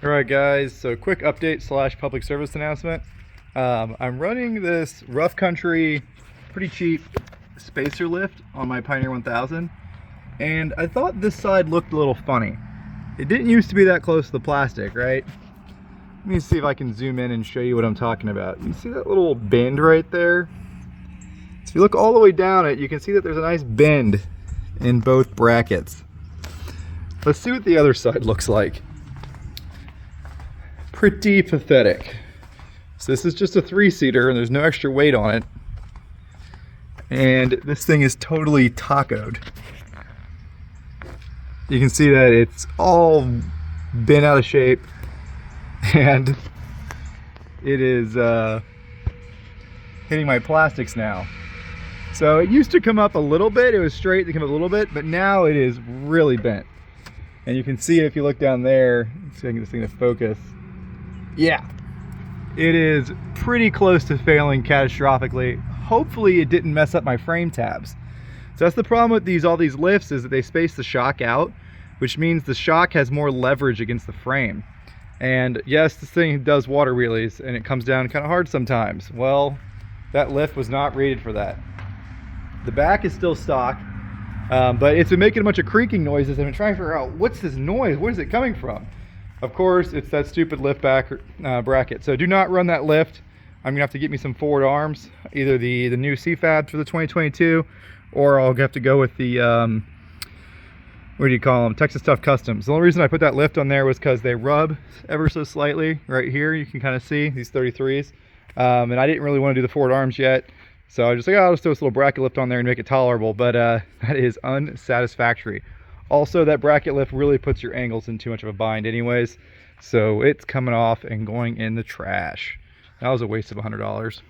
Alright guys, so quick update slash public service announcement. I'm running this rough country, pretty cheap spacer lift on my Pioneer 1000, and I thought this side looked a little funny. It didn't used to be that close to the plastic, right? Let me see if I can zoom in and show you what I'm talking about. You see that little bend right there? So if you look all the way down it, you can see that there's a nice bend in both brackets. Let's see what the other side looks like. Pretty pathetic. So this is just a 3-seater and there's no extra weight on it. And this thing is totally tacoed. You can see that it's all bent out of shape and it is hitting my plastics now. So it used to come up a little bit, it was straight to come up a little bit, but now it is really bent. And you can see it if you look down there. Let's see if I can get this thing to focus. Yeah, it is pretty close to failing catastrophically. Hopefully it didn't mess up my frame tabs. So that's the problem with all these lifts, is that they space the shock out, which means the shock has more leverage against the frame. And yes, this thing does water wheelies and it comes down kind of hard sometimes. Well, that lift was not rated for that. The back is still stock, but it's been making a bunch of creaking noises. I've been trying to figure out, what's this noise? Where's it coming from? Of course, it's that stupid lift back bracket. So do not run that lift. I'm gonna have to get me some forward arms, either the new CFAB for the 2022, or I'll have to go with the, what do you call them? Texas Tough Customs. The only reason I put that lift on there was because they rub ever so slightly. Right here, you can kind of see these 33s. And I didn't really want to do the forward arms yet. So I was just like, oh, I'll just throw this little bracket lift on there and make it tolerable. But that is unsatisfactory. Also, that bracket lift really puts your angles in too much of a bind anyways. So it's coming off and going in the trash. That was a waste of $100.